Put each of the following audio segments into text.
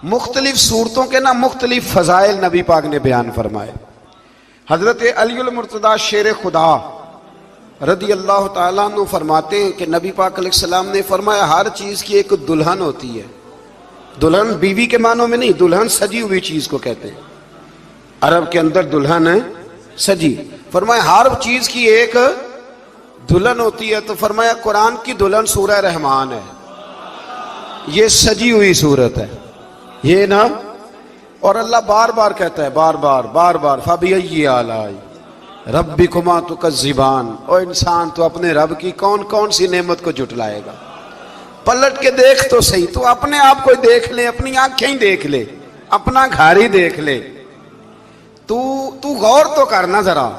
مختلف صورتوں کے نا مختلف فضائل نبی پاک نے بیان فرمائے۔ حضرت علی المرتضیٰ شیر خدا رضی اللہ تعالیٰ عنہ فرماتے ہیں کہ نبی پاک علیہ السلام نے فرمایا ہر چیز کی ایک دلہن ہوتی ہے۔ دلہن بیوی کے معنوں میں نہیں، دلہن سجی ہوئی چیز کو کہتے ہیں، عرب کے اندر دلہن ہے سجی۔ فرمایا ہر چیز کی ایک دلہن ہوتی ہے، تو فرمایا قرآن کی دلہن سورہ رحمان ہے، یہ سجی ہوئی صورت ہے یہ نا۔ اور اللہ بار بار کہتا ہے، بار بار فَبِأَيِّ آلَاءِ رَبِّكُمَا تُكَذِّبَانِ، او انسان تو اپنے رب کی کون کون سی نعمت کو جھٹلائے گا؟ پلٹ کے دیکھ تو صحیح، تو اپنے آپ کو دیکھ لے، اپنی آنکھیں ہی دیکھ لے، اپنا گھر ہی دیکھ لے، تو غور تو کرنا ذرا۔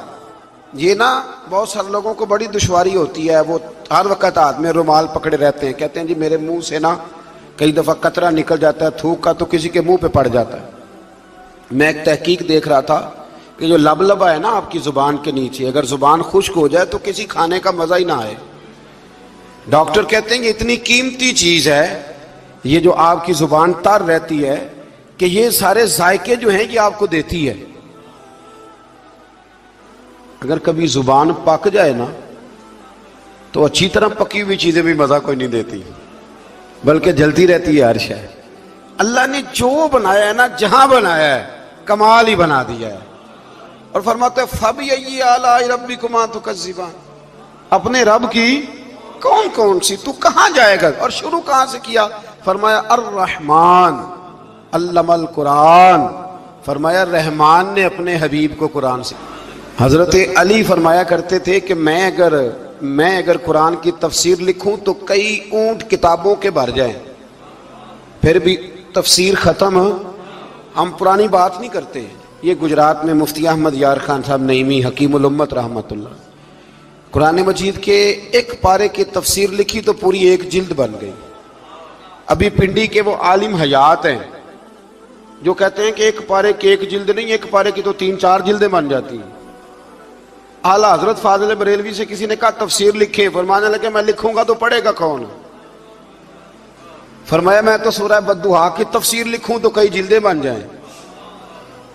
یہ نا بہت سارے لوگوں کو بڑی دشواری ہوتی ہے، وہ ہر وقت ہاتھ میں رومال پکڑے رہتے ہیں، کہتے ہیں جی میرے منہ سے نا کئی دفعہ قطرہ نکل جاتا ہے تھوک کا، تو کسی کے منہ پہ پڑ جاتا ہے۔ میں ایک تحقیق دیکھ رہا تھا کہ جو لبلبا ہے نا آپ کی زبان کے نیچے، اگر زبان خشک ہو جائے تو کسی کھانے کا مزہ ہی نہ آئے۔ ڈاکٹر کہتے ہیں کہ اتنی قیمتی چیز ہے یہ جو آپ کی زبان تر رہتی ہے کہ یہ سارے ذائقے جو ہیں یہ آپ کو دیتی ہے۔ اگر کبھی زبان پک جائے نا تو اچھی طرح پکی ہوئی چیزیں بھی مزہ کوئی نہیں دیتی، بلکہ جلتی رہتی ہے ہر شے۔ اللہ نے جو بنایا ہے نا، جہاں بنایا ہے کمال ہی بنا دیا ہے۔ اور فرماتا ہے فَبِأَيِّ آلَاءِ رَبِّكُمَا تُكَذِّبَانِ، اپنے رب کی کون کون سی، تو کہاں جائے گا؟ اور شروع کہاں سے کیا؟ فرمایا الرحمن علم القرآن، فرمایا رحمان نے اپنے حبیب کو قرآن سے۔ حضرت علی فرمایا کرتے تھے کہ میں اگر قرآن کی تفسیر لکھوں تو کئی اونٹ کتابوں کے بھر جائیں، پھر بھی تفسیر ختم۔ ہم پرانی بات نہیں کرتے، یہ گجرات میں مفتی احمد یار خان صاحب نعیمی حکیم الامت رحمۃ اللہ، قرآن مجید کے ایک پارے کی تفسیر لکھی تو پوری ایک جلد بن گئی۔ ابھی پنڈی کے وہ عالم حیات ہیں جو کہتے ہیں کہ ایک پارے کی ایک جلد نہیں، ایک پارے کی تو 3-4 جلدیں بن جاتی ہیں۔ اعلیٰ حضرت فاضل بریلوی سے کسی نے کہا تفسیر لکھیں، فرمانے لگے میں لکھوں گا تو پڑھے گا کون؟ فرمایا میں تو سورہ بددعا کی تفسیر لکھوں تو کئی جلدیں بن جائیں،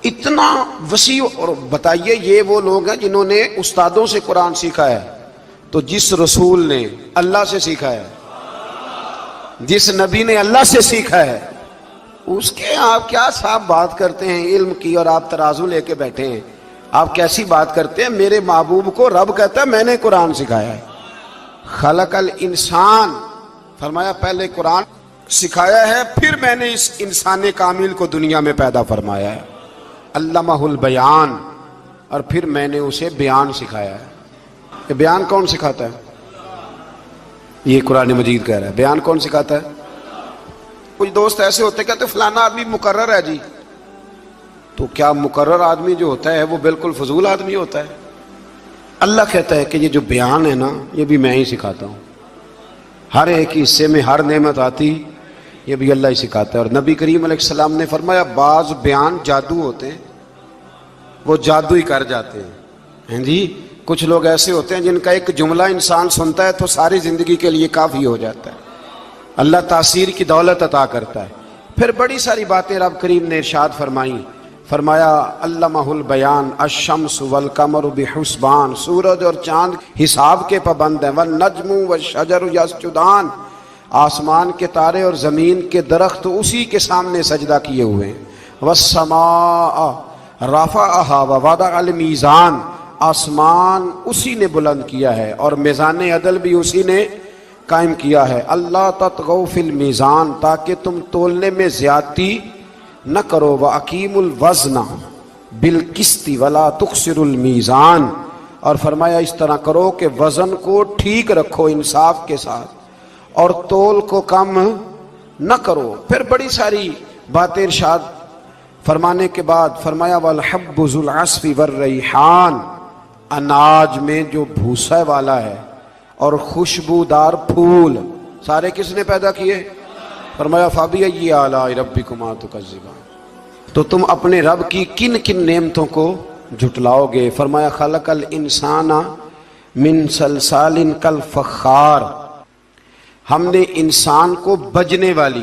اتنا وسیع۔ اور بتائیے یہ وہ لوگ ہیں جنہوں نے استادوں سے قرآن سیکھا ہے، تو جس رسول نے اللہ سے سیکھا ہے، جس نبی نے اللہ سے سیکھا ہے، اس کے آپ کیا صاحب بات کرتے ہیں علم کی، اور آپ ترازو لے کے بیٹھے ہیں، آپ کیسی بات کرتے ہیں؟ میرے محبوب کو رب کہتا ہے میں نے قرآن سکھایا ہے۔ خلق الانسان، فرمایا پہلے قرآن سکھایا ہے، پھر میں نے اس انسان کامل کو دنیا میں پیدا فرمایا ہے۔ علمہ البیان، اور پھر میں نے اسے بیان سکھایا ہے۔ یہ بیان کون سکھاتا ہے؟ یہ قرآن مجید کہہ رہا ہے بیان کون سکھاتا ہے؟ کچھ دوست ایسے ہوتے کہتے فلانا آدمی مقرر ہے جی، تو کیا مقرر آدمی جو ہوتا ہے وہ بالکل فضول آدمی ہوتا ہے؟ اللہ کہتا ہے کہ یہ جو بیان ہے نا یہ بھی میں ہی سکھاتا ہوں، ہر ایک حصے میں ہر نعمت آتی یہ بھی اللہ ہی سکھاتا ہے۔ اور نبی کریم علیہ السلام نے فرمایا بعض بیان جادو ہوتے ہیں، وہ جادو ہی کر جاتے ہیں جی۔ کچھ لوگ ایسے ہوتے ہیں جن کا ایک جملہ انسان سنتا ہے تو ساری زندگی کے لیے کافی ہو جاتا ہے، اللہ تاثیر کی دولت عطا کرتا ہے۔ پھر بڑی ساری باتیں رب کریم نے ارشاد فرمائیں، فرمایا علمہ البیان الشمس والقمر بحسبان، سورج اور چاند حساب کے پابند ہیں، والنجم والشجر یسجدان، آسمان کے تارے اور زمین کے درخت اسی کے سامنے سجدہ کیے ہوئے ہیں، والسماء رفعہا ووضع المیزان، آسمان اسی نے بلند کیا ہے اور میزان عدل بھی اسی نے قائم کیا ہے، اللہ تطغوا فی المیزان، تاکہ تم تولنے میں زیادتی نہ کرو، وَأَقِیمُوا الْوَزْنَ بِالْقِسْطِ وَلَا تُخْسِرُوا الْمِیزَانَ، اور فرمایا اس طرح کرو کہ وزن کو ٹھیک رکھو انصاف کے ساتھ اور تول کو کم نہ کرو۔ پھر بڑی ساری باتیں ارشاد فرمانے کے بعد فرمایا وَالْحَبُّ ذُو الْعَصْفِ وَالرَّیحان، اناج میں جو بھوسا والا ہے اور خوشبودار پھول سارے کس نے پیدا کیے؟ فرمایا فَبِأَيِّ آلَاءِ رَبِّكُمَا تُكَذِّبَانِ، تو تم اپنے رب کی کن کن نعمتوں کو جھٹلاؤ گے؟ فرمایا خلق الانسان من صلصال کالفخار، ہم نے انسان کو بجنے والی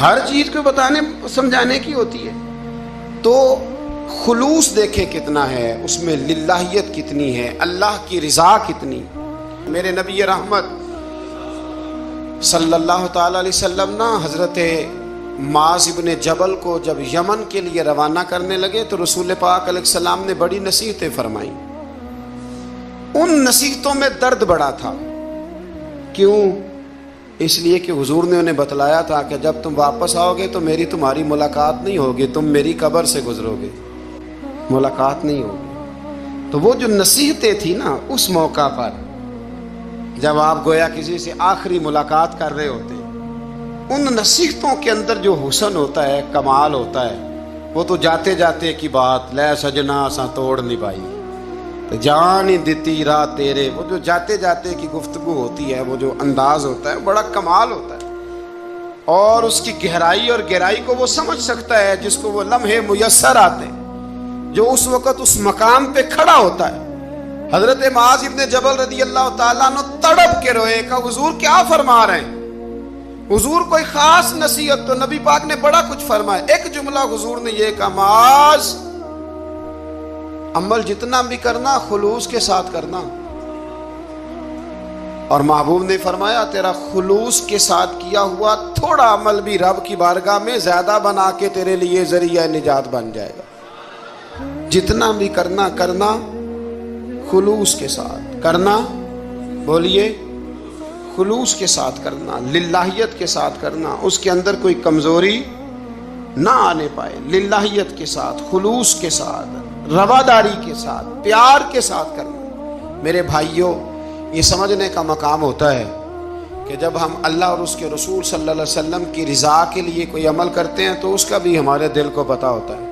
ہر چیز کو بتانے سمجھانے کی ہوتی ہے. تو خلوص دیکھیں کتنا ہے اس میں، للہیت کتنی ہے، اللہ کی رضا کتنی. میرے نبی رحمت صلی اللہ تعالی علیہ وسلم نا حضرت معاذ ابن جبل کو جب یمن کے لیے روانہ کرنے لگے تو رسول پاک علیہ السلام نے بڑی نصیحتیں فرمائیں. ان نصیحتوں میں درد بڑا تھا. کیوں؟ اس لیے کہ حضور نے انہیں بتلایا تھا کہ جب تم واپس آؤ گے تو میری تمہاری ملاقات نہیں ہوگی، تم میری قبر سے گزرو گے، ملاقات نہیں ہوگی. تو وہ جو نصیحتیں تھی نا اس موقع پر، جب آپ گویا کسی سے آخری ملاقات کر رہے ہوتے، ان نصیحتوں کے اندر جو حسن ہوتا ہے، کمال ہوتا ہے، وہ تو جاتے جاتے کی بات، لے سجنا اساں توڑ نہیں پائی، جان ہی دیتی رات تیرے، وہ جو جاتے جاتے کی گفتگو ہوتی ہے، وہ جو انداز ہوتا ہے بڑا کمال ہوتا ہے. اور اس کی گہرائی اور گہرائی کو وہ سمجھ سکتا ہے جس کو وہ لمحے میسر آتے، جو اس وقت اس مقام پہ کھڑا ہوتا ہے. حضرت معاذ ابن جبل رضی اللہ تعالیٰ عنہ تڑپ کے روئے کہ حضور کیا فرما رہے ہیں. حضور کوئی خاص نصیحت تو نبی پاک نے بڑا کچھ فرمایا. ایک جملہ حضور نے یہ کہا، معاذ عمل جتنا بھی کرنا خلوص کے ساتھ کرنا. اور محبوب نے فرمایا تیرا خلوص کے ساتھ کیا ہوا تھوڑا عمل بھی رب کی بارگاہ میں زیادہ بنا کے تیرے لیے ذریعہ نجات بن جائے گا. جتنا بھی کرنا خلوص کے ساتھ کرنا. بولیے، خلوص کے ساتھ کرنا، للہیت کے ساتھ کرنا، اس کے اندر کوئی کمزوری نہ آنے پائے. للہیت کے ساتھ، خلوص کے ساتھ، رواداری کے ساتھ، پیار کے ساتھ کرنا. میرے بھائیوں، یہ سمجھنے کا مقام ہوتا ہے کہ جب ہم اللہ اور اس کے رسول صلی اللہ علیہ وسلم کی رضا کے لیے کوئی عمل کرتے ہیں تو اس کا بھی ہمارے دل کو پتہ ہوتا ہے،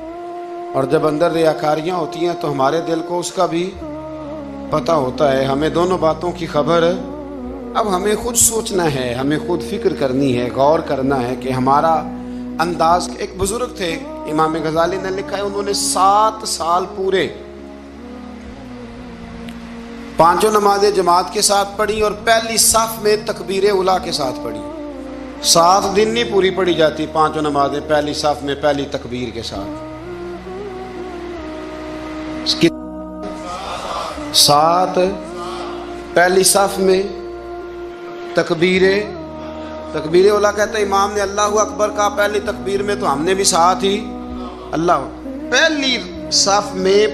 اور جب اندر ریاکاریاں ہوتی ہیں تو ہمارے دل کو اس کا بھی پتہ ہوتا ہے. ہمیں دونوں باتوں کی خبر ہے. اب ہمیں خود سوچنا ہے، ہمیں خود فکر کرنی ہے، غور کرنا ہے کہ ہمارا انداز. ایک بزرگ تھے امام غزالی نے لکھا ہے، انہوں نے 7 سال پورے 5 نمازیں جماعت کے ساتھ پڑھی اور پہلی صف میں تکبیر اولیٰ کے ساتھ پڑھی. 7 دن نہیں پوری پڑھی جاتی 5 نمازیں پہلی صف میں پہلی تکبیر کے ساتھ. 7 پہلی صف میں تکبیر اولیٰ کہتا ہے. امام نے اللہ اکبر کہا پہلی تکبیر میں تو ہم نے بھی ساتھ ہی اللہ. پہلی صف میں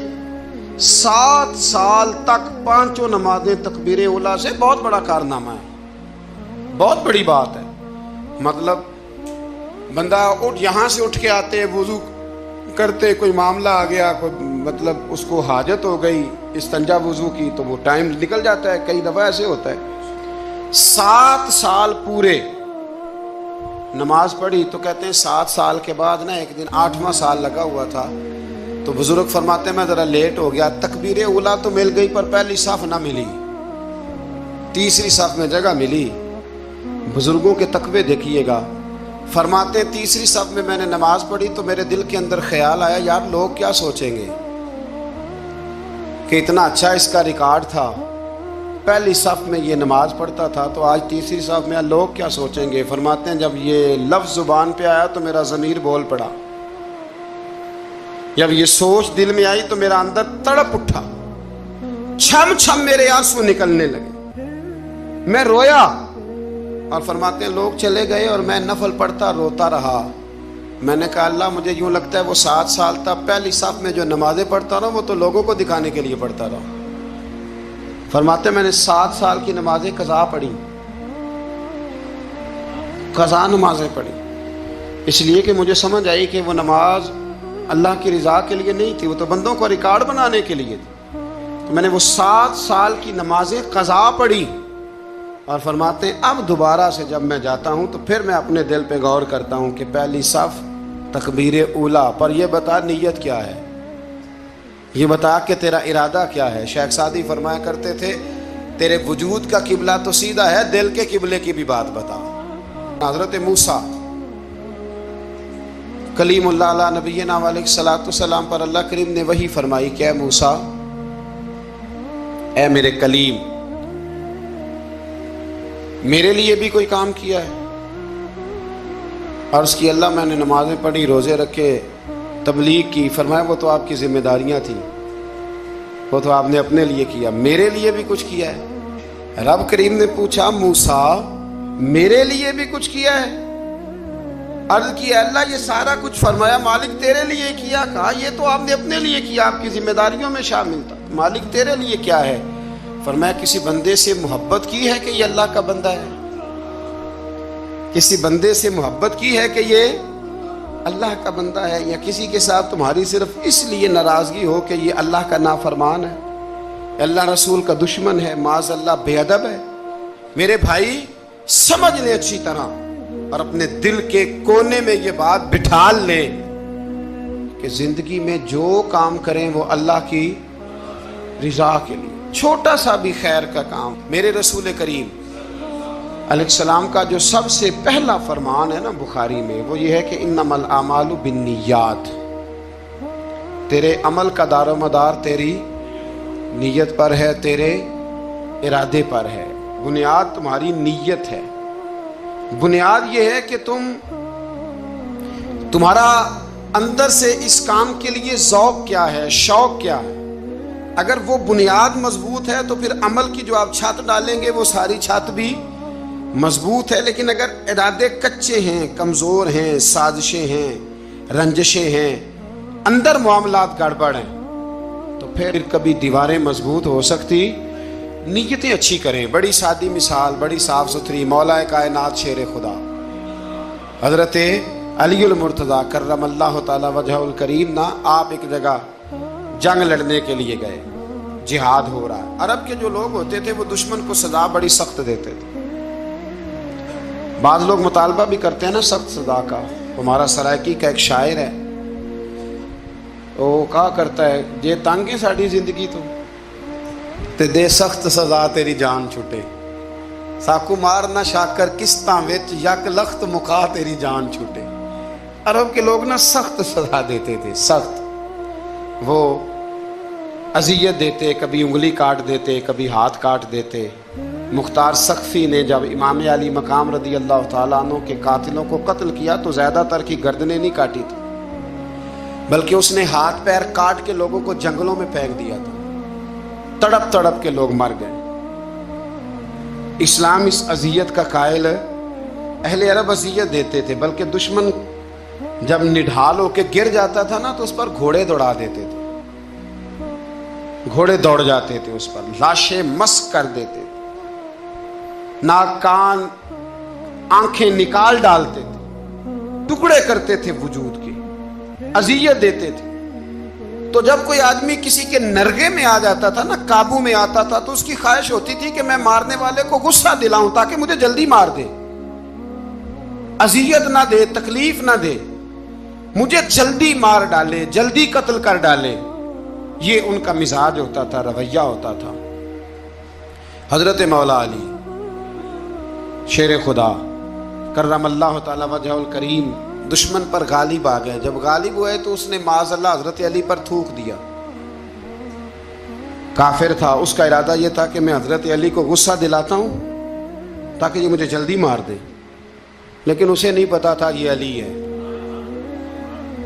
7 سال تک 5 نمازیں تکبیر اولیٰ سے بہت بڑا کارنامہ ہے، بہت بڑی بات ہے. مطلب بندہ یہاں سے اٹھ کے آتے، وضو کرتے، کوئی معاملہ آ گیا، کوئی مطلب اس کو حاجت ہو گئی استنجا وضو کی، تو وہ ٹائم نکل جاتا ہے. کئی دفعہ ایسے ہوتا ہے. 7 سال پورے نماز پڑھی. تو کہتے ہیں 7 سال کے بعد نا ایک دن 8واں سال لگا ہوا تھا تو بزرگ فرماتے ہیں میں ذرا لیٹ ہو گیا، تکبیر اولیٰ تو مل گئی پر پہلی صف نہ ملی، تیسری صف میں جگہ ملی. بزرگوں کے تقوی دیکھیے گا. فرماتے ہیں تیسری صف میں نے نماز پڑھی تو میرے دل کے اندر خیال آیا یار لوگ کیا سوچیں گے کہ اتنا اچھا اس کا ریکارڈ تھا، پہلی صف میں یہ نماز پڑھتا تھا تو آج تیسری صف میں لوگ کیا سوچیں گے. فرماتے ہیں جب یہ لفظ زبان پہ آیا تو میرا ضمیر بول پڑا، جب یہ سوچ دل میں آئی تو میرا اندر تڑپ اٹھا، چھم چھم میرے آنسو نکلنے لگے، میں رویا. اور فرماتے ہیں لوگ چلے گئے اور میں نفل پڑھتا روتا رہا. میں نے کہا اللہ مجھے یوں لگتا ہے وہ 7 سال تک پہلی صف میں جو نمازیں پڑھتا رہا وہ تو لوگوں کو دکھانے کے لیے پڑھتا رہا. فرماتے ہیں میں نے 7 سال کی نمازیں قضا پڑھی، قضا نمازیں پڑھی، اس لیے کہ مجھے سمجھ آئی کہ وہ نماز اللہ کی رضا کے لیے نہیں تھی، وہ تو بندوں کو ریکارڈ بنانے کے لیے تھی. تو میں نے وہ 7 سال کی نمازیں قضا پڑھی. اور فرماتے ہیں اب دوبارہ سے جب میں جاتا ہوں تو پھر میں اپنے دل پہ غور کرتا ہوں کہ پہلی صف تکبیر اولیٰ پر یہ بتا نیت کیا ہے، یہ بتا کہ تیرا ارادہ کیا ہے. شیخ سعدی فرمایا کرتے تھے تیرے وجود کا قبلہ تو سیدھا ہے، دل کے قبلے کی بھی بات بتا. حضرت موسیٰ کلیم اللہ علیہ نبینا علیہ الصلوۃ والسلام پر اللہ کریم نے وحی فرمائی کہ اے موسیٰ، اے میرے کلیم، میرے لیے بھی کوئی کام کیا ہے؟ عرض کی اللہ میں نے نمازیں پڑھی، روزے رکھے، تبلیغ کی. فرمایا وہ تو آپ کی ذمہ داریاں تھیں، وہ تو آپ نے اپنے لیے کیا، میرے لیے بھی کچھ کیا ہے؟ رب کریم نے پوچھا موسیٰ میرے لیے بھی کچھ کیا ہے؟ عرض کی اللہ یہ سارا کچھ. فرمایا مالک تیرے لیے کیا. کہا یہ تو آپ نے اپنے لیے کیا، آپ کی ذمہ داریوں میں شامل تھا. مالک تیرے لیے کیا ہے؟ فرمایا کسی بندے سے محبت کی ہے کہ یہ اللہ کا بندہ ہے؟ کسی بندے سے محبت کی ہے کہ یہ اللہ کا بندہ ہے؟ یا کسی کے ساتھ تمہاری صرف اس لیے ناراضگی ہو کہ یہ اللہ کا نافرمان ہے، اللہ رسول کا دشمن ہے، معاذ اللہ بے ادب ہے؟ میرے بھائی سمجھ لیں اچھی طرح اور اپنے دل کے کونے میں یہ بات بٹھا لیں کہ زندگی میں جو کام کریں وہ اللہ کی رضا کے لیے، چھوٹا سا بھی خیر کا کام. میرے رسول کریم علیہ السلام کا جو سب سے پہلا فرمان ہے نا بخاری میں، وہ یہ ہے کہ انما الاعمال بالنیات. تیرے عمل کا دار و مدار تیری نیت پر ہے، تیرے ارادے پر ہے. بنیاد تمہاری نیت ہے. بنیاد یہ ہے کہ تمہارا اندر سے اس کام کے لیے ذوق کیا ہے، شوق کیا ہے. اگر وہ بنیاد مضبوط ہے تو پھر عمل کی جو آپ چھت ڈالیں گے وہ ساری چھت بھی مضبوط ہے. لیکن اگر ارادے کچے ہیں، کمزور ہیں، سازشیں ہیں، رنجشیں ہیں، اندر معاملات گڑبڑ ہیں، تو پھر کبھی دیواریں مضبوط ہو سکتی. نیتیں اچھی کریں. بڑی سادی مثال، بڑی صاف ستھری، مولا کائنات شیر خدا حضرت علی المرتضیٰ کرم اللہ تعالی وجہ الکریم نا، آپ ایک جگہ جنگ لڑنے کے لیے گئے، جہاد ہو رہا ہے. عرب کے جو لوگ ہوتے تھے وہ دشمن کو سزا بڑی سخت دیتے تھے. بعض لوگ مطالبہ بھی کرتے ہیں نا سخت سزا کا. ہمارا سرائکی کا ایک شاعر ہے، وہ کہا کرتا ہے جے تنگ ہے ساری زندگی تو تے دے سخت سزا تیری جان چھٹے. ساکو مار نہ شاکر کستاں وچ یک لخت مکا تیری جان چھٹے. عرب کے لوگ نا سخت سزا دیتے تھے، سخت. وہ اذیت دیتے، کبھی انگلی کاٹ دیتے، کبھی ہاتھ کاٹ دیتے. مختار سقفی نے جب امام علی مقام رضی اللہ تعالیٰ عنہ کے قاتلوں کو قتل کیا تو زیادہ تر کی گردنیں نہیں کاٹی تھی، بلکہ اس نے ہاتھ پیر کاٹ کے لوگوں کو جنگلوں میں پھینک دیا تھا. تڑپ تڑپ کے لوگ مر گئے. اسلام اس اذیت کا قائل ہے. اہل عرب اذیت دیتے تھے، بلکہ دشمن جب نڈھال ہو کے گر جاتا تھا نا تو اس پر گھوڑے دوڑا دیتے تھے. گھوڑے دوڑ جاتے تھے اس پر، لاشیں مسک کر دیتے تھے، ناک کان آنکھیں نکال ڈالتے تھے، ٹکڑے کرتے تھے وجود کے، اذیت دیتے تھے. تو جب کوئی آدمی کسی کے نرغے میں آ جاتا تھا نا، قابو میں آتا تھا، تو اس کی خواہش ہوتی تھی کہ میں مارنے والے کو غصہ دلاؤں تاکہ مجھے جلدی مار دے، اذیت نہ دے، تکلیف نہ دے، مجھے جلدی مار ڈالے، جلدی قتل کر ڈالے. یہ ان کا مزاج ہوتا تھا، رویہ ہوتا تھا. حضرت مولا علی شیر خدا کرم اللہ تعالی وجہ الکریم دشمن پر غالب آ گئے. جب غالب ہوئے تو اس نے معاذ اللہ حضرت علی پر تھوک دیا. کافر تھا، اس کا ارادہ یہ تھا کہ میں حضرت علی کو غصہ دلاتا ہوں تاکہ یہ مجھے جلدی مار دے. لیکن اسے نہیں پتا تھا یہ علی ہے.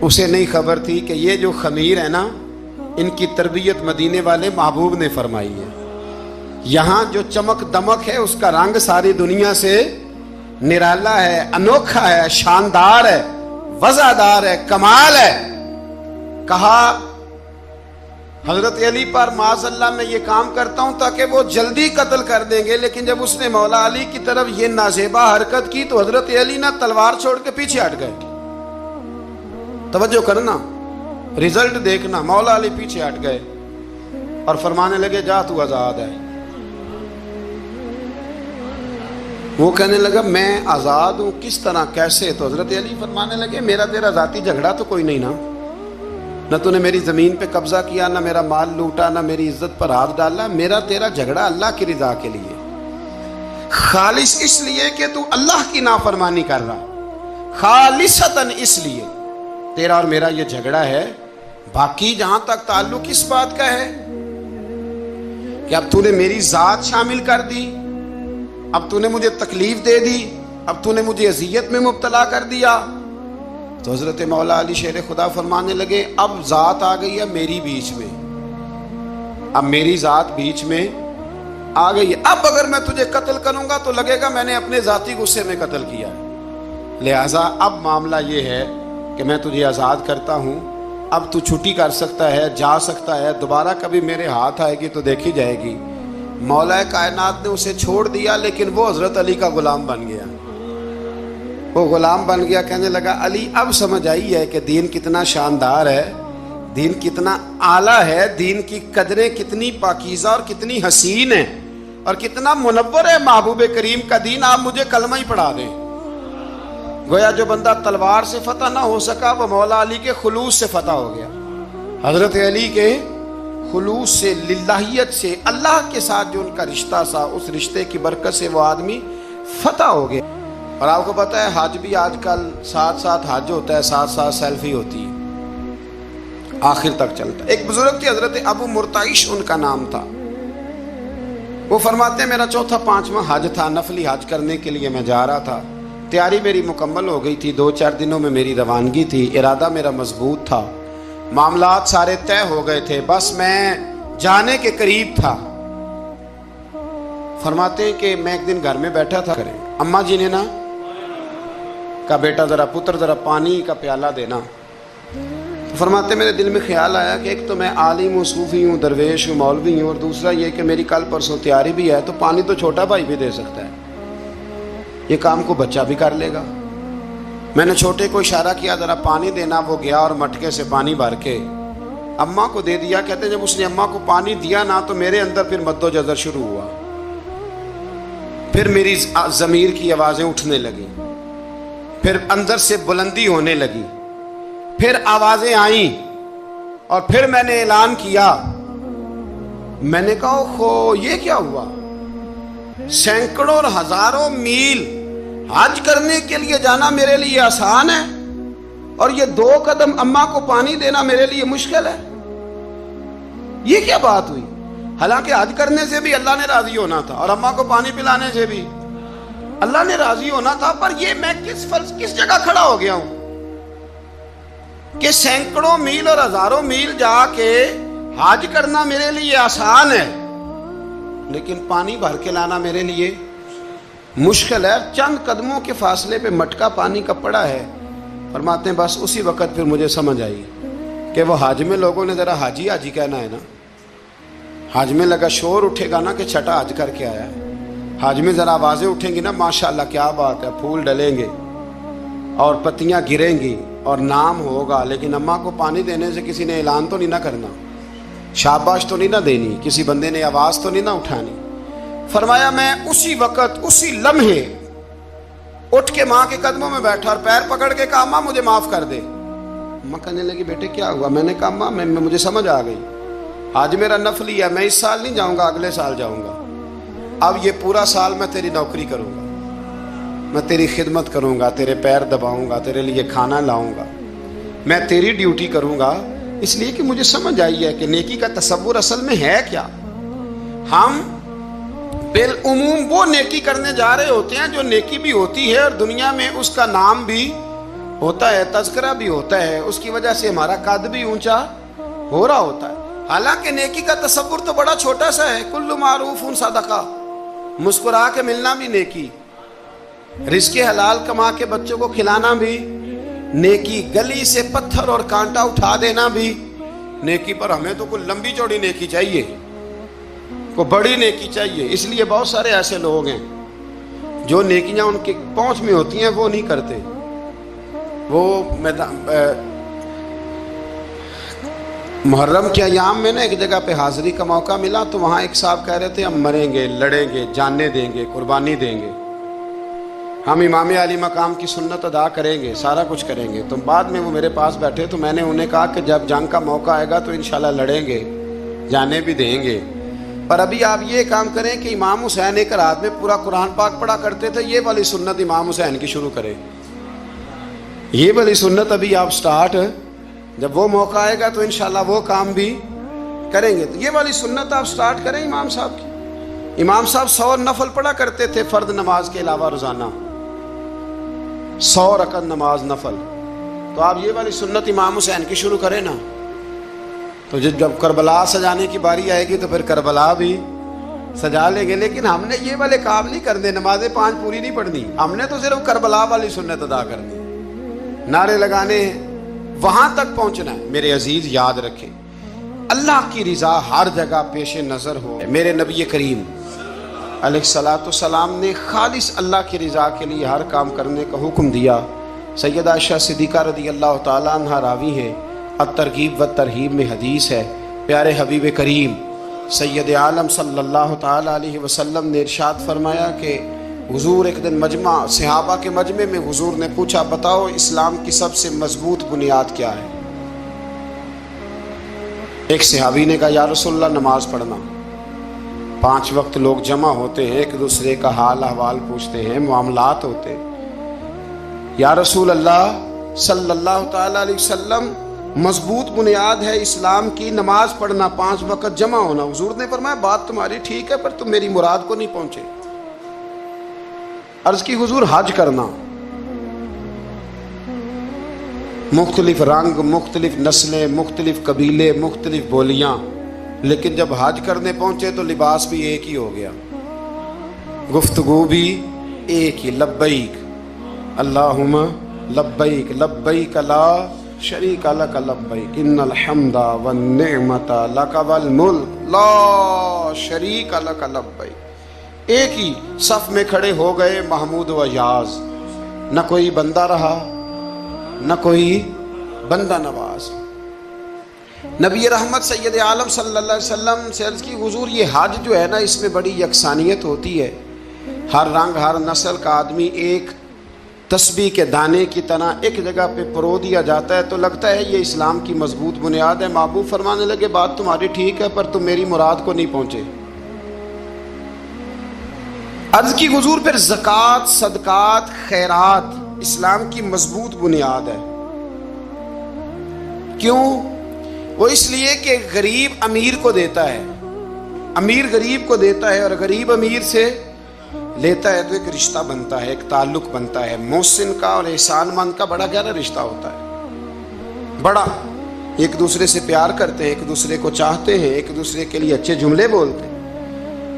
اسے نہیں خبر تھی کہ یہ جو خمیر ہے نا، ان کی تربیت مدینے والے محبوب نے فرمائی ہے. یہاں جو چمک دمک ہے اس کا رنگ ساری دنیا سے نرالا ہے، انوکھا ہے، شاندار ہے، وزادار ہے، کمال ہے. کہا حضرت علی پر معاذ اللہ میں یہ کام کرتا ہوں تاکہ وہ جلدی قتل کر دیں گے. لیکن جب اس نے مولا علی کی طرف یہ نازیبا حرکت کی تو حضرت علی نہ تلوار چھوڑ کے پیچھے ہٹ گئے. توجہ کرنا، رزلٹ دیکھنا. مولا علی پیچھے ہٹ گئے اور فرمانے لگے جا تو آزاد ہے. وہ کہنے لگا میں آزاد ہوں، کس طرح، کیسے؟ تو حضرت علی فرمانے لگے میرا تیرا ذاتی جھگڑا تو کوئی نہیں نا، نہ تو نے میری زمین پہ قبضہ کیا، نہ میرا مال لوٹا، نہ میری عزت پر ہاتھ ڈالا. میرا تیرا جھگڑا اللہ کی رضا کے لیے، خالص اس لیے کہ تو اللہ کی نافرمانی کر رہا، خالصتاً اس لیے تیرا اور میرا یہ جھگڑا ہے. باقی جہاں تک تعلق اس بات کا ہے کہ اب تو نے میری ذات شامل کر دی، اب تو نے مجھے تکلیف دے دی، اب تو نے مجھے اذیت میں مبتلا کر دیا، تو حضرت مولا علی شیر خدا فرمانے لگے اب ذات آ گئی ہے میری بیچ میں، اب میری ذات بیچ میں آ گئی ہے، اب اگر میں تجھے قتل کروں گا تو لگے گا میں نے اپنے ذاتی غصے میں قتل کیا ہے، لہٰذا اب معاملہ یہ ہے کہ میں تجھے آزاد کرتا ہوں، اب تو چھٹی کر سکتا ہے، جا سکتا ہے، دوبارہ کبھی میرے ہاتھ آئے گی تو دیکھی جائے گی۔ مولا کائنات نے اسے چھوڑ دیا، لیکن وہ حضرت علی کا غلام بن گیا، وہ غلام بن گیا۔ کہنے لگا علی اب سمجھ آئی ہے کہ دین کتنا شاندار ہے، دین کتنا اعلیٰ ہے، دین کی قدریں کتنی پاکیزہ اور کتنی حسین ہیں، اور کتنا منور ہے محبوب کریم کا دین، آپ مجھے کلمہ ہی پڑھا دیں۔ گویا جو بندہ تلوار سے فتح نہ ہو سکا وہ مولا علی کے خلوص سے فتح ہو گیا، حضرت علی کے خلوص سے، للہیت سے، اللہ کے ساتھ جو ان کا رشتہ تھا، اس رشتے کی برکت سے وہ آدمی فتح ہو گیا۔ اور آپ کو پتہ ہے حج بھی آج کل ساتھ ساتھ حج ہوتا ہے، ساتھ ساتھ سیلفی ہوتی ہے، آخر تک چلتا ہے۔ ایک بزرگ تھے حضرت ابو مرتعش ان کا نام تھا، وہ فرماتے ہیں میرا چوتھا پانچواں حج تھا، نفلی حج کرنے کے لیے میں جا رہا تھا، تیاری میری مکمل ہو گئی تھی، 2-4 دنوں میں میری روانگی تھی، ارادہ میرا مضبوط تھا، معاملات سارے طے ہو گئے تھے، بس میں جانے کے قریب تھا۔ فرماتے ہیں کہ میں ایک دن گھر میں بیٹھا تھا، اماں جی نے نا کہا بیٹا ذرا پتر ذرا پانی کا پیالہ دینا۔ فرماتے میرے دل میں خیال آیا کہ ایک تو میں عالم ہوں، صوفی ہوں، درویش ہوں، مولوی ہوں، اور دوسرا یہ کہ میری کل پرسوں تیاری بھی ہے، تو پانی تو چھوٹا بھائی بھی دے سکتا ہے، یہ کام کو بچہ بھی کر لے گا۔ میں نے چھوٹے کو اشارہ کیا ذرا پانی دینا، وہ گیا اور مٹکے سے پانی بھر کے اماں کو دے دیا۔ کہتے ہیں جب اس نے اماں کو پانی دیا نا تو میرے اندر پھر مد و جزر شروع ہوا، پھر میری ضمیر کی آوازیں اٹھنے لگیں، پھر اندر سے بلندی ہونے لگی، پھر آوازیں آئیں، اور پھر میں نے اعلان کیا، میں نے کہا خو یہ کیا ہوا؟ سینکڑوں اور ہزاروں میل حج کرنے کے لیے جانا میرے لیے آسان ہے، اور یہ 2 قدم اماں کو پانی دینا میرے لیے مشکل ہے، یہ کیا بات ہوئی؟ حالانکہ حج کرنے سے بھی اللہ نے راضی ہونا تھا، اور اماں کو پانی پلانے سے بھی اللہ نے راضی ہونا تھا، پر یہ میں کس جگہ کھڑا ہو گیا ہوں کہ سینکڑوں میل اور ہزاروں میل جا کے حج کرنا میرے لیے آسان ہے، لیکن پانی بھر کے لانا میرے لیے مشکل ہے۔ چند قدموں کے فاصلے پہ مٹکا پانی کا پڑا ہے۔ فرماتے ہیں بس اسی وقت پھر مجھے سمجھ آئی کہ وہ حج میں لوگوں نے ذرا حاجی حاجی کہنا ہے نا، حج میں لگا شور اٹھے گا نا کہ چھٹا حج کر کے آیا ہے، حج میں ذرا آوازیں اٹھیں گی نا ماشاءاللہ کیا بات ہے، پھول ڈلیں گے اور پتیاں گریں گی اور نام ہوگا، لیکن اماں کو پانی دینے سے کسی نے اعلان تو نہیں نہ کرنا، شاباش تو نہیں نہ دینی، کسی بندے نے آواز تو نہیں نہ اٹھانی۔ فرمایا میں اسی وقت اسی لمحے اٹھ کے ماں کے قدموں میں بیٹھا اور پیر پکڑ کے کہا ماں مجھے معاف کر دے۔ ماں کہنے لگی بیٹے کیا ہوا؟ میں نے کہا ماں مجھے سمجھ آ گئی، آج میرا نفلی ہے، میں اس سال نہیں جاؤں گا، اگلے سال جاؤں گا، اب یہ پورا سال میں تیری نوکری کروں گا، میں تیری خدمت کروں گا، تیرے پیر دباؤں گا، تیرے لیے کھانا لاؤں گا، میں تیری ڈیوٹی کروں گا، اس لیے کہ مجھے سمجھ آئی ہے کہ نیکی کا تصور اصل میں ہے کیا۔ ہم بالعموم وہ نیکی کرنے جا رہے ہوتے ہیں جو نیکی بھی ہوتی ہے اور دنیا میں اس کا نام بھی ہوتا ہے، تذکرہ بھی ہوتا ہے، اس کی وجہ سے ہمارا قد بھی اونچا ہو رہا ہوتا ہے، حالانکہ نیکی کا تصور تو بڑا چھوٹا سا ہے۔ کل معروف صدقہ، مسکرا کے ملنا بھی نیکی، رزق حلال کما کے بچوں کو کھلانا بھی نیکی، گلی سے پتھر اور کانٹا اٹھا دینا بھی نیکی، پر ہمیں تو کوئی لمبی چوڑی نیکی چاہیے، کوئی بڑی نیکی چاہیے۔ اس لیے بہت سارے ایسے لوگ ہیں جو نیکیاں ان کے پہنچ میں ہوتی ہیں وہ نہیں کرتے۔ وہ محرم کے ایام میں نا ایک جگہ پہ حاضری کا موقع ملا تو وہاں ایک صاحب کہہ رہے تھے ہم مریں گے، لڑیں گے، جانیں دیں گے، قربانی دیں گے، ہم امام علی مقام کی سنت ادا کریں گے، سارا کچھ کریں گے۔ تو بعد میں وہ میرے پاس بیٹھے تو میں نے انہیں کہا کہ جب جنگ کا موقع آئے گا تو انشاءاللہ لڑیں گے، جانے بھی دیں گے، پر ابھی آپ یہ کام کریں کہ امام حسین ایک رات میں پورا قرآن پاک پڑھا کرتے تھے، یہ والی سنت امام حسین کی شروع کریں، یہ والی سنت ابھی آپ سٹارٹ، جب وہ موقع آئے گا تو انشاءاللہ وہ کام بھی کریں گے، تو یہ والی سنت آپ سٹارٹ کریں امام صاحب کی۔ امام صاحب 100 نفل پڑھا کرتے تھے فرض نماز کے علاوہ روزانہ، 100 رکعت نماز نفل، تو آپ یہ والی سنت امام حسین کی شروع کریں نا، تو جب کربلا سجانے کی باری آئے گی تو پھر کربلا بھی سجا لیں گے، لیکن ہم نے یہ والے کام نہیں کرنے، نمازیں 5 پوری نہیں پڑھنی، ہم نے تو صرف کربلا والی سنت ادا کرنی، نعرے لگانے ہیں، وہاں تک پہنچنا ہے۔ میرے عزیز یاد رکھیں، اللہ کی رضا ہر جگہ پیش نظر ہو۔ میرے نبی کریم علیہ الصلوۃ والسلام نے خالص اللہ کی رضا کے لیے ہر کام کرنے کا حکم دیا۔ سیدہ عائشہ صدیقہ رضی اللہ تعالیٰ عنہ راوی ہیں، الترغیب و ترہیب میں حدیث ہے، پیارے حبیب کریم سید عالم صلی اللہ تعالیٰ علیہ وسلم نے ارشاد فرمایا کہ حضور ایک دن مجمع صحابہ کے مجمع میں حضور نے پوچھا، بتاؤ اسلام کی سب سے مضبوط بنیاد کیا ہے؟ ایک صحابی نے کہا یا رسول اللہ نماز پڑھنا۔ 5 وقت لوگ جمع ہوتے ہیں، ایک دوسرے کا حال احوال پوچھتے ہیں، معاملات ہوتے ہیں۔ یا رسول اللہ صلی اللہ تعالیٰ علیہ وسلم مضبوط بنیاد ہے اسلام کی نماز پڑھنا، 5 وقت جمع ہونا۔ حضور نے فرمایا بات تمہاری ٹھیک ہے، پر تم میری مراد کو نہیں پہنچے۔ عرض کی حضور حج کرنا، مختلف رنگ، مختلف نسلیں، مختلف قبیلے، مختلف بولیاں، لیکن جب حج کرنے پہنچے تو لباس بھی ایک ہی ہو گیا، گفتگو بھی ایک ہی، لبیک اللہم لبیک لبیک لا شریک لک لبیک ان الحمد والنعمت لک والملک لا شریک لک لبیک۔ ایک ہی صف میں کھڑے ہو گئے محمود و یاز، نہ کوئی بندہ رہا نہ کوئی بندہ نواز۔ نبی رحمت سید عالم صلی اللہ علیہ وسلم سے عرض کی حضور یہ حج جو ہے نا، اس میں بڑی یکسانیت ہوتی ہے، ہر رنگ ہر نسل کا آدمی ایک تسبیح کے دانے کی طرح ایک جگہ پہ پرو دیا جاتا ہے، تو لگتا ہے یہ اسلام کی مضبوط بنیاد ہے۔ محبوب فرمانے لگے بات تمہاری ٹھیک ہے، پر تم میری مراد کو نہیں پہنچے۔ عرض کی حضور پھر زکوٰۃ، صدقات، خیرات اسلام کی مضبوط بنیاد ہے۔ کیوں؟ وہ اس لیے کہ غریب امیر کو دیتا ہے، امیر غریب کو دیتا ہے، اور غریب امیر سے لیتا ہے تو ایک رشتہ بنتا ہے، ایک تعلق بنتا ہے۔ محسن کا اور احسان مند کا بڑا گہرا رشتہ ہوتا ہے، بڑا، ایک دوسرے سے پیار کرتے ہیں، ایک دوسرے کو چاہتے ہیں، ایک دوسرے کے لیے اچھے جملے بولتے ہیں،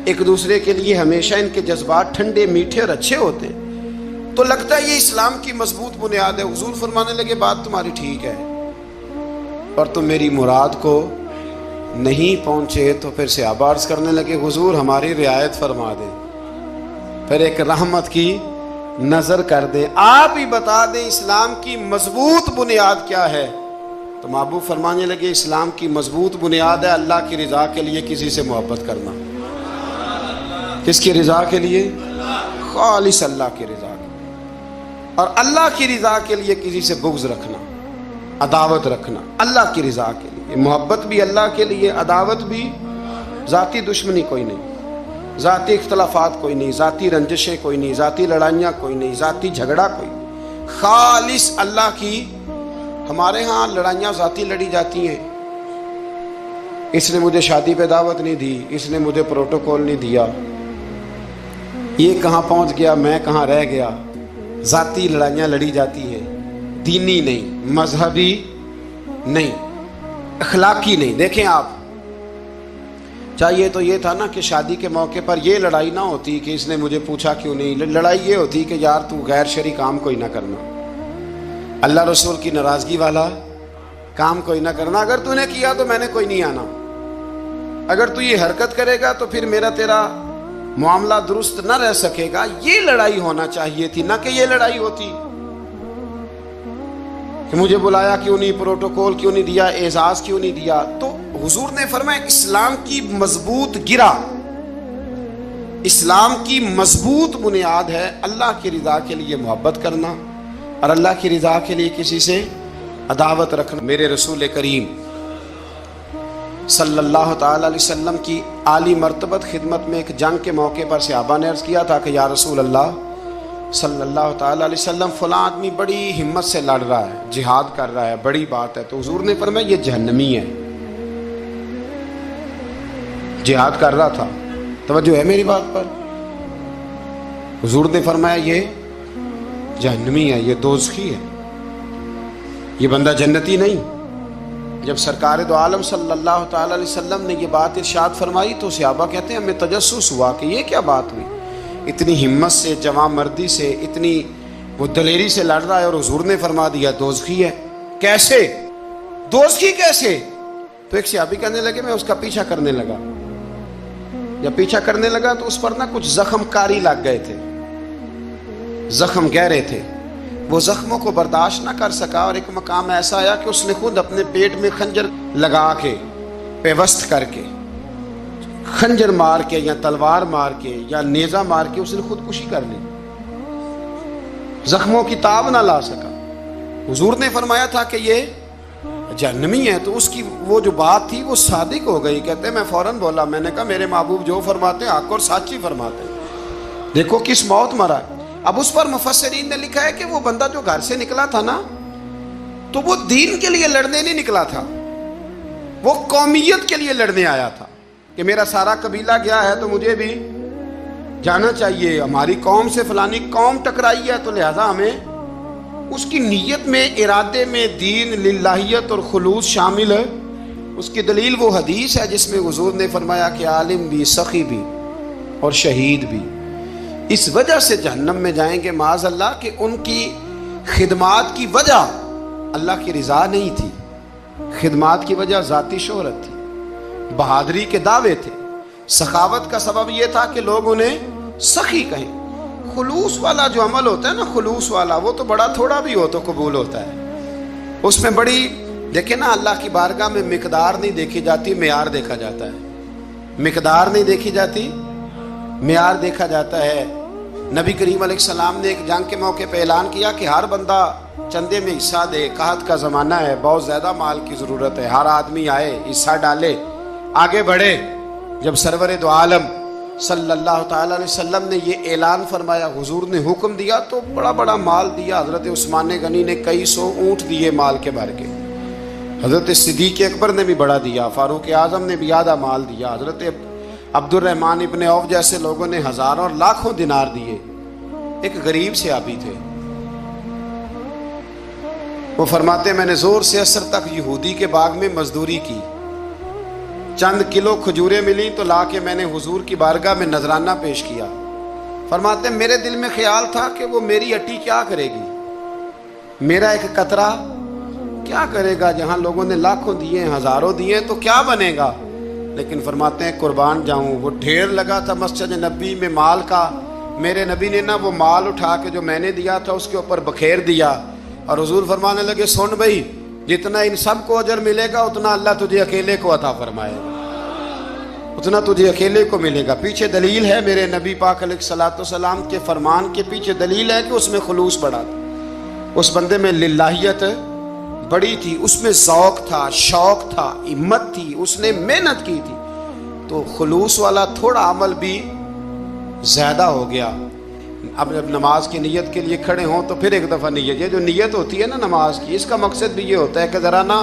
ایک دوسرے کے لیے ہمیشہ ان کے جذبات ٹھنڈے میٹھے اور اچھے ہوتے ہیں، تو لگتا ہے یہ اسلام کی مضبوط بنیاد ہے۔ حضور فرمانے لگے بات تمہاری ٹھیک ہے، اور تم میری مراد کو نہیں پہنچے۔ تو پھر صحابہ عرض کرنے لگے حضور ہماری رعایت فرما دیں، پھر ایک رحمت کی نظر کر دیں، آپ ہی بتا دیں اسلام کی مضبوط بنیاد کیا ہے۔ تو محبوب فرمانے لگے اسلام کی مضبوط بنیاد ہے اللہ کی رضا کے لیے کسی سے محبت کرنا۔ کس کی رضا کے لیے؟ خالص اللہ کی رضا کے لیے، اور اللہ کی رضا کے لیے کسی سے بغض رکھنا، عداوت رکھنا، اللہ کی رضا کے لیے، محبت بھی اللہ کے لیے، عداوت بھی، ذاتی دشمنی کوئی نہیں، ذاتی اختلافات کوئی نہیں، ذاتی رنجشیں کوئی نہیں، ذاتی لڑائیاں کوئی نہیں، ذاتی جھگڑا کوئی نہیں، خالص اللہ کی۔ ہمارے ہاں لڑائیاں ذاتی لڑی جاتی ہیں، اس نے مجھے شادی پہ دعوت نہیں دی، اس نے مجھے پروٹوکول نہیں دیا، یہ کہاں پہنچ گیا میں کہاں رہ گیا، ذاتی لڑائیاں لڑی جاتی ہیں، دینی نہیں، مذہبی نہیں، اخلاقی نہیں۔ دیکھیں آپ، چاہیے تو یہ تھا نا کہ شادی کے موقع پر یہ لڑائی نہ ہوتی کہ اس نے مجھے پوچھا کیوں نہیں، لڑائی یہ ہوتی کہ یار تو غیر شرعی کام کوئی نہ کرنا، اللہ رسول کی ناراضگی والا کام کوئی نہ کرنا، اگر تو نے کیا تو میں نے کوئی نہیں آنا، اگر تو یہ حرکت کرے گا تو پھر میرا تیرا معاملہ درست نہ رہ سکے گا۔ یہ لڑائی ہونا چاہیے تھی، نہ کہ یہ لڑائی ہوتی کہ مجھے بلایا کیوں نہیں، پروٹوکول کیوں نہیں دیا، اعزاز کیوں نہیں دیا۔ تو حضور نے فرمایا اسلام کی مضبوط گرہ، اسلام کی مضبوط بنیاد ہے اللہ کی رضا کے لیے محبت کرنا، اور اللہ کی رضا کے لیے کسی سے عداوت رکھنا۔ میرے رسول کریم صلی اللہ تعالیٰ علیہ وسلم کی عالی مرتبت خدمت میں ایک جنگ کے موقع پر صحابہ نے عرض کیا تھا کہ یا رسول اللہ صلی اللہ تعالیٰ علیہ وسلم فلاں آدمی بڑی ہمت سے لڑ رہا ہے، جہاد کر رہا ہے، بڑی بات ہے۔ تو حضور نے فرمایا یہ جہنمی ہے، جہاد کر رہا تھا، توجہ ہے میری بات پر؟ حضور نے فرمایا یہ جہنمی ہے، یہ دوزخی ہے۔ یہ بندہ جنتی نہیں۔ جب سرکار دو عالم صلی اللہ تعالی علیہ وسلم نے یہ بات ارشاد فرمائی تو صحابہ کہتے ہیں ہمیں تجسس ہوا کہ یہ کیا بات ہوئی، اتنی ہمت سے، جوان مردی سے، اتنی وہ دلیری سے لڑ رہا ہے اور حضور نے فرما دیا دوزخی ہے۔ کیسے دوزخی کیسے؟ تو ایک صحابی کہنے لگے میں اس کا پیچھا کرنے لگا، جب پیچھا کرنے لگا تو اس پر نا کچھ زخم کاری لگ گئے تھے، زخم گہرے تھے، وہ زخموں کو برداشت نہ کر سکا اور ایک مقام ایسا آیا کہ اس نے خود اپنے پیٹ میں خنجر لگا کے، پیوست کر کے، خنجر مار کے یا تلوار مار کے یا نیزہ مار کے اس نے خودکشی کر لی، زخموں کی تاب نہ لا سکا۔ حضور نے فرمایا تھا کہ یہ جہنمی ہے، تو اس کی وہ جو بات تھی وہ صادق ہو گئی۔ کہتے ہیں میں فوراً بولا، میں نے کہا میرے محبوب جو فرماتے ہیں حق اور سچ ہی فرماتے ہیں، دیکھو کس موت مرا ہے۔ اب اس پر مفسرین نے لکھا ہے کہ وہ بندہ جو گھر سے نکلا تھا نا، تو وہ دین کے لیے لڑنے نہیں نکلا تھا، وہ قومیت کے لیے لڑنے آیا تھا کہ میرا سارا قبیلہ گیا ہے تو مجھے بھی جانا چاہیے، ہماری قوم سے فلانی قوم ٹکرائی ہے تو لہذا ہمیں۔ اس کی نیت میں، ارادے میں دین، للہیت اور خلوص شامل ہے۔ اس کی دلیل وہ حدیث ہے جس میں حضور نے فرمایا کہ عالم بھی، سخی بھی اور شہید بھی اس وجہ سے جہنم میں جائیں گے معاذ اللہ کہ ان کی خدمات کی وجہ اللہ کی رضا نہیں تھی، خدمات کی وجہ ذاتی شہرت تھی، بہادری کے دعوے تھے، سخاوت کا سبب یہ تھا کہ لوگ انہیں سخی کہیں۔ خلوص والا جو عمل ہوتا ہے نا، خلوص والا، وہ تو بڑا تھوڑا بھی ہو تو قبول ہوتا ہے، اس میں بڑی دیکھیں نا، اللہ کی بارگاہ میں مقدار نہیں دیکھی جاتی، معیار دیکھا جاتا ہے، مقدار نہیں دیکھی جاتی، معیار دیکھا جاتا ہے۔ نبی کریم علیہ السلام نے ایک جنگ کے موقع پہ اعلان کیا کہ ہر بندہ چندے میں حصہ دے، قحط کا زمانہ ہے، بہت زیادہ مال کی ضرورت ہے، ہر آدمی آئے، حصہ ڈالے، آگے بڑھے۔ جب سرور دو عالم صلی اللہ تعالی علیہ وسلم نے یہ اعلان فرمایا، حضور نے حکم دیا تو بڑا بڑا مال دیا۔ حضرت عثمان غنی نے کئی سو اونٹ دیے مال کے بھر کے، حضرت صدیق اکبر نے بھی بڑا دیا، فاروق اعظم نے بھی آدھا مال دیا، حضرت عبد الرحمن ابن عوف جیسے لوگوں نے ہزاروں اور لاکھوں دینار دیے۔ ایک غریب صحابی تھے، وہ فرماتے میں نے زور سے عصر تک یہودی کے باغ میں مزدوری کی، چند کلو کھجوریں ملی تو لا کے میں نے حضور کی بارگاہ میں نذرانہ پیش کیا۔ فرماتے میرے دل میں خیال تھا کہ وہ میری اٹی کیا کرے گی، میرا ایک قطرہ کیا کرے گا، جہاں لوگوں نے لاکھوں دیے، ہزاروں دیے تو کیا بنے گا۔ لیکن فرماتے ہیں قربان جاؤں، وہ ڈھیر لگا تھا مسجد نبی میں مال کا، میرے نبی نے نا وہ مال اٹھا کے جو میں نے دیا تھا اس کے اوپر بکھیر دیا، اور حضور فرمانے لگے سن بھائی، جتنا ان سب کو اجر ملے گا اتنا اللہ تجھے اکیلے کو عطا فرمائے گا، اتنا تجھے اکیلے کو ملے گا۔ پیچھے دلیل ہے میرے نبی پاک علیہ الصلوۃ والسلام کے فرمان کے پیچھے دلیل ہے کہ اس میں خلوص بڑا تھا، اس بندے میں للہیت بڑی تھی، اس میں ذوق تھا، شوق تھا، ہمت تھی، اس نے محنت کی تھی، تو خلوص والا تھوڑا عمل بھی زیادہ ہو گیا۔ اب جب نماز کی نیت کے لیے کھڑے ہوں تو پھر ایک دفعہ نیت، یہ جو نیت ہوتی ہے نا نماز کی، اس کا مقصد بھی یہ ہوتا ہے کہ ذرا نا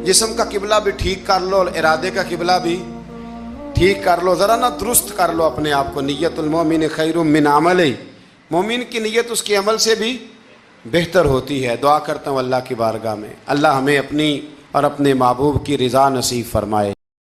جسم کا قبلہ بھی ٹھیک کر لو اور ارادے کا قبلہ بھی ٹھیک کر لو، ذرا نا درست کر لو اپنے آپ کو۔ نیت المومن خیر من عملہ، مومن کی نیت اس کے عمل سے بھی بہتر ہوتی ہے۔ دعا کرتا ہوں اللہ کی بارگاہ میں اللہ ہمیں اپنی اور اپنے محبوب کی رضا نصیب فرمائے۔